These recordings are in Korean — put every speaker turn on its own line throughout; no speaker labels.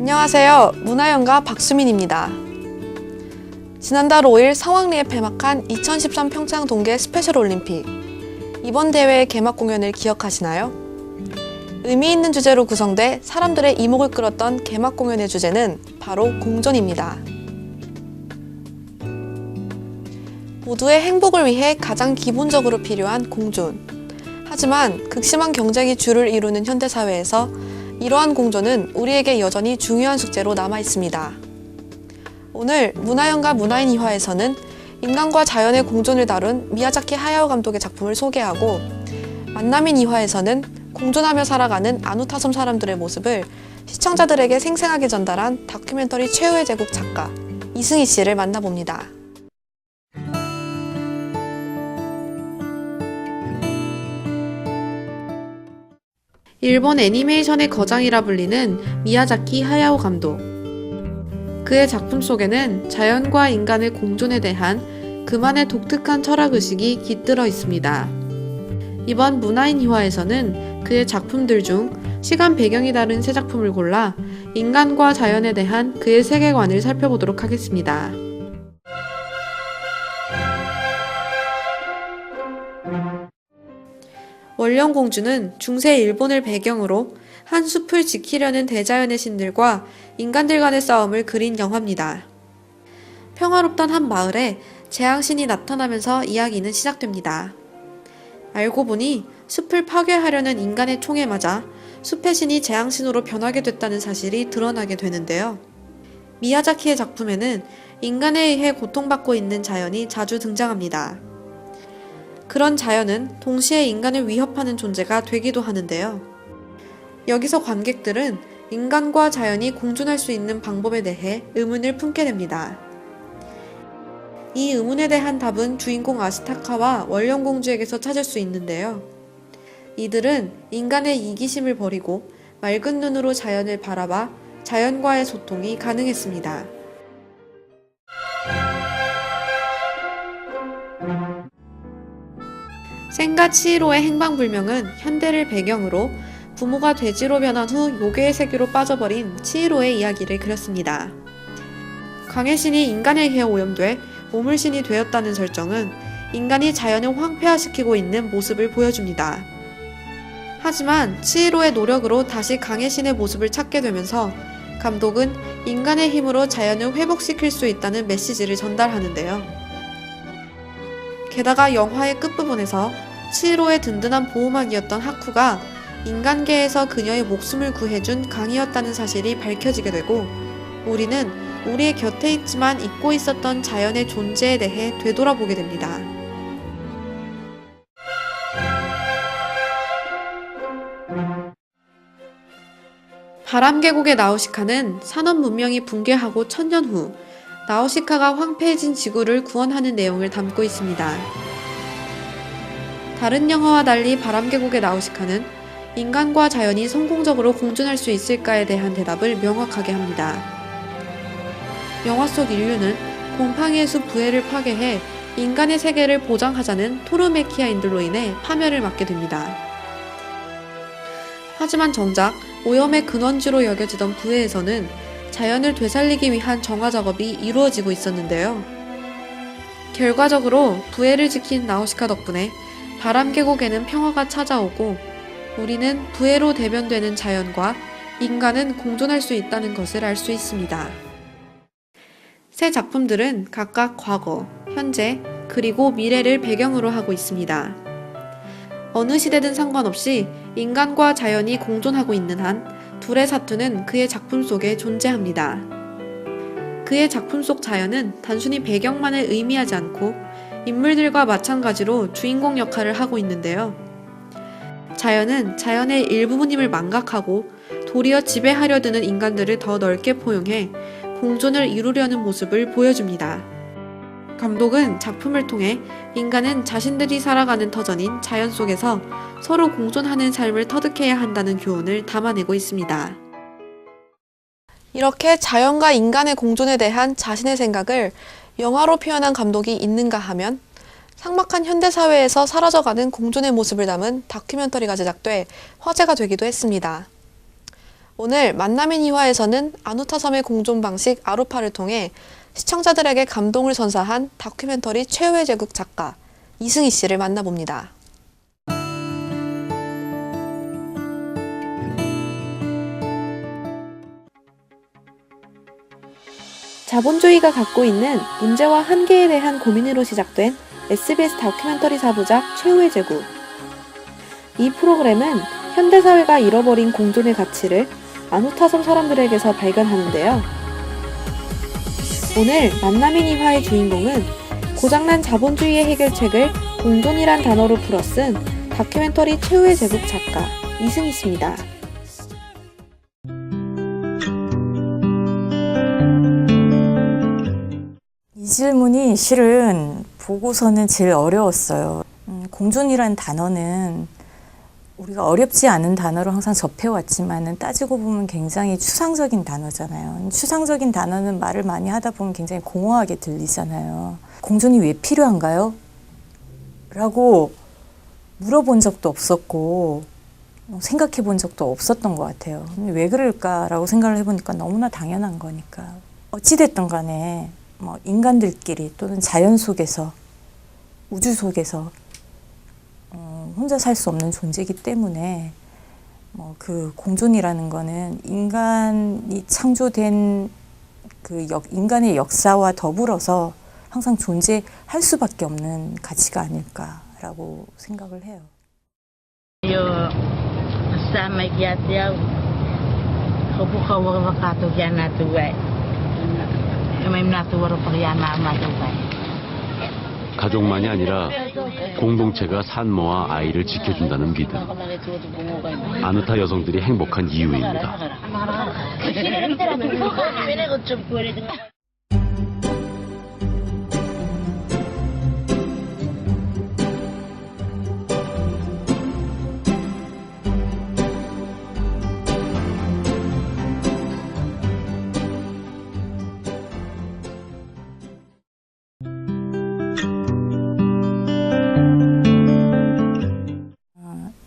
안녕하세요. 문화연가 박수민입니다. 지난달 5일 성황리에 폐막한 2013 평창 동계 스페셜 올림픽. 이번 대회의 개막 공연을 기억하시나요? 의미 있는 주제로 구성돼 사람들의 이목을 끌었던 개막 공연의 주제는 바로 공존입니다. 모두의 행복을 위해 가장 기본적으로 필요한 공존. 하지만 극심한 경쟁이 주를 이루는 현대사회에서 이러한 공존은 우리에게 여전히 중요한 숙제로 남아 있습니다. 오늘 문화연가 문화인 2화에서는 인간과 자연의 공존을 다룬 미야자키 하야오 감독의 작품을 소개하고, 만남인 2화에서는 공존하며 살아가는 아누타섬 사람들의 모습을 시청자들에게 생생하게 전달한 다큐멘터리 최후의 제국 작가 이승희 씨를 만나봅니다. 일본 애니메이션의 거장이라 불리는 미야자키 하야오 감독. 그의 작품 속에는 자연과 인간의 공존에 대한 그만의 독특한 철학의식이 깃들어 있습니다. 이번 문화인 2화에서는 그의 작품들 중 시간 배경이 다른 세 작품을 골라 인간과 자연에 대한 그의 세계관을 살펴보도록 하겠습니다. 원령공주는 중세 일본을 배경으로 한 숲을 지키려는 대자연의 신들과 인간들 간의 싸움을 그린 영화입니다. 평화롭던 한 마을에 재앙신이 나타나면서 이야기는 시작됩니다. 알고 보니 숲을 파괴하려는 인간의 총에 맞아 숲의 신이 재앙신으로 변하게 됐다는 사실이 드러나게 되는데요. 미야자키의 작품에는 인간에 의해 고통받고 있는 자연이 자주 등장합니다. 그런 자연은 동시에 인간을 위협하는 존재가 되기도 하는데요. 여기서 관객들은 인간과 자연이 공존할 수 있는 방법에 대해 의문을 품게 됩니다. 이 의문에 대한 답은 주인공 아스타카와 원령공주에게서 찾을 수 있는데요. 이들은 인간의 이기심을 버리고 맑은 눈으로 자연을 바라봐 자연과의 소통이 가능했습니다. 센과 치히로의 행방불명은 현대를 배경으로 부모가 돼지로 변한 후 요괴의 세계로 빠져버린 치히로의 이야기를 그렸습니다. 광해 신이 인간에 의해 오염돼 오물신이 되었다는 설정은 인간이 자연을 황폐화시키고 있는 모습을 보여줍니다. 하지만 치히로의 노력으로 다시 광해 신의 모습을 찾게 되면서 감독은 인간의 힘으로 자연을 회복시킬 수 있다는 메시지를 전달하는데요. 게다가 영화의 끝부분에서 치히로의 든든한 보호막이었던 하쿠가 인간계에서 그녀의 목숨을 구해준 강이었다는 사실이 밝혀지게 되고, 우리는 우리의 곁에 있지만 잊고 있었던 자연의 존재에 대해 되돌아보게 됩니다. 바람계곡의 나우시카는 산업 문명이 붕괴하고 1000년 후 나우시카가 황폐해진 지구를 구원하는 내용을 담고 있습니다. 다른 영화와 달리 바람계곡의 나우시카는 인간과 자연이 성공적으로 공존할 수 있을까에 대한 대답을 명확하게 합니다. 영화 속 인류는 곰팡이의 숲 부해를 파괴해 인간의 세계를 보장하자는 토르메키아인들로 인해 파멸을 맞게 됩니다. 하지만 정작 오염의 근원지로 여겨지던 부해에서는 자연을 되살리기 위한 정화 작업이 이루어지고 있었는데요. 결과적으로 부해를 지킨 나우시카 덕분에 바람계곡에는 평화가 찾아오고, 우리는 부해로 대변되는 자연과 인간은 공존할 수 있다는 것을 알 수 있습니다. 세 작품들은 각각 과거, 현재, 그리고 미래를 배경으로 하고 있습니다. 어느 시대든 상관없이 인간과 자연이 공존하고 있는 한 둘의 사투는 그의 작품 속에 존재합니다. 그의 작품 속 자연은 단순히 배경만을 의미하지 않고 인물들과 마찬가지로 주인공 역할을 하고 있는데요. 자연은 자연의 일부분임을 망각하고 도리어 지배하려 드는 인간들을 더 넓게 포용해 공존을 이루려는 모습을 보여줍니다. 감독은 작품을 통해 인간은 자신들이 살아가는 터전인 자연 속에서 서로 공존하는 삶을 터득해야 한다는 교훈을 담아내고 있습니다. 이렇게 자연과 인간의 공존에 대한 자신의 생각을 영화로 표현한 감독이 있는가 하면, 삭막한 현대사회에서 사라져가는 공존의 모습을 담은 다큐멘터리가 제작돼 화제가 되기도 했습니다. 오늘 만남인 이화에서는 아누타 섬의 공존 방식 아로파를 통해 시청자들에게 감동을 선사한 다큐멘터리 최후의 제국 작가 이승희 씨를 만나봅니다. 자본주의가 갖고 있는 문제와 한계에 대한 고민으로 시작된 SBS 다큐멘터리 4부작 최후의 제국. 이 프로그램은 현대사회가 잃어버린 공존의 가치를 아누타섬 사람들에게서 발견하는데요. 오늘 만남인 이화의 주인공은 고장난 자본주의의 해결책을 공존이란 단어로 풀어 쓴 다큐멘터리 최후의 제국 작가 이승희 씨입니다.
이 질문이 실은 보고서는 제일 어려웠어요. 공존이라는 단어는 우리가 어렵지 않은 단어로 항상 접해왔지만은 따지고 보면 굉장히 추상적인 단어잖아요. 추상적인 단어는 말을 많이 하다 보면 굉장히 공허하게 들리잖아요. 공존이 왜 필요한가요? 라고 물어본 적도 없었고 생각해 본 적도 없었던 것 같아요. 왜 그럴까라고 생각을 해보니까 너무나 당연한 거니까. 어찌됐든 간에 뭐 인간들끼리 또는 자연 속에서 우주 속에서 혼자 살 수 없는 존재이기 때문에 그 공존이라는 거는 인간이 창조된 그 인간의 역사와 더불어서 항상 존재할 수밖에 없는 가치가 아닐까라고 생각을 해요.
가족만이 아니라 공동체가 산모와 아이를 지켜준다는 믿음. 아누타 여성들이 행복한 이유입니다.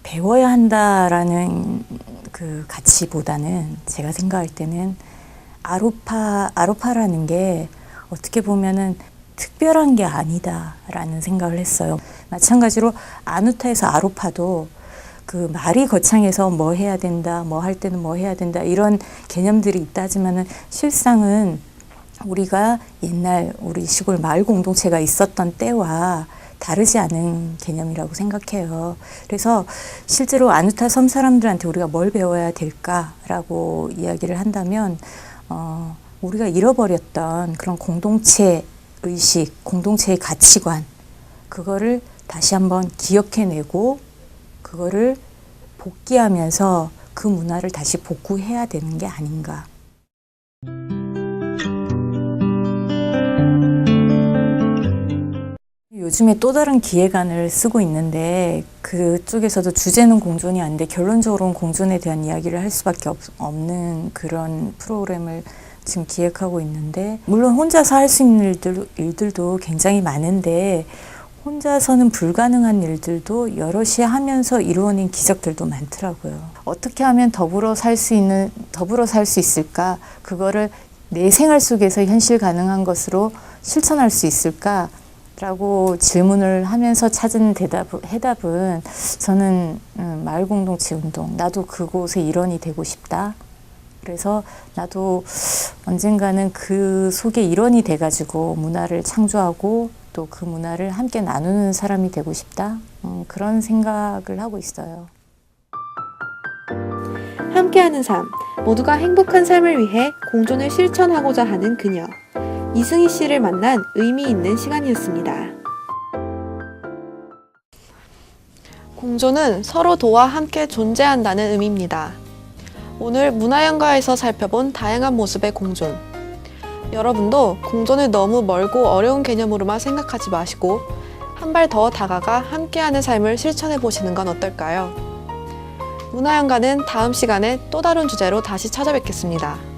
배워야 한다라는 그 가치보다는 제가 생각할 때는 아로파라는 게 어떻게 보면은 특별한 게 아니다라는 생각을 했어요. 마찬가지로 아누타에서 아로파도 그 말이 거창해서 뭐 해야 된다, 뭐 할 때는 뭐 해야 된다 이런 개념들이 있다 하지만은 실상은 우리가 옛날 우리 시골 마을 공동체가 있었던 때와 다르지 않은 개념이라고 생각해요. 그래서 실제로 아누타 섬 사람들한테 우리가 뭘 배워야 될까라고 이야기를 한다면 우리가 잃어버렸던 그런 공동체 의식, 공동체의 가치관 그거를 다시 한번 기억해내고 그거를 복귀하면서 그 문화를 다시 복구해야 되는 게 아닌가. 요즘에 또 다른 기획안을 쓰고 있는데 그쪽에서도 주제는 공존이 아닌데 결론적으로는 공존에 대한 이야기를 할 수밖에 없는 그런 프로그램을 지금 기획하고 있는데 물론 혼자서 할 수 있는 일들도 굉장히 많은데 혼자서는 불가능한 일들도 여럿이 하면서 이루어낸 기적들도 많더라고요. 어떻게 하면 더불어 살 수 있을까? 그거를 내 생활 속에서 현실 가능한 것으로 실천할 수 있을까? 라고 질문을 하면서 찾은 해답은 저는 마을 공동체 운동, 나도 그곳의 일원이 되고 싶다. 그래서 나도 언젠가는 그 속의 일원이 돼가지고 문화를 창조하고 또 그 문화를 함께 나누는 사람이 되고 싶다. 그런 생각을 하고 있어요.
함께하는 삶, 모두가 행복한 삶을 위해 공존을 실천하고자 하는 그녀. 이승희 씨를 만난 의미 있는 시간이었습니다. 공존은 서로 도와 함께 존재한다는 의미입니다. 오늘 문화연가에서 살펴본 다양한 모습의 공존. 여러분도 공존을 너무 멀고 어려운 개념으로만 생각하지 마시고 한 발 더 다가가 함께하는 삶을 실천해 보시는 건 어떨까요? 문화연가는 다음 시간에 또 다른 주제로 다시 찾아뵙겠습니다.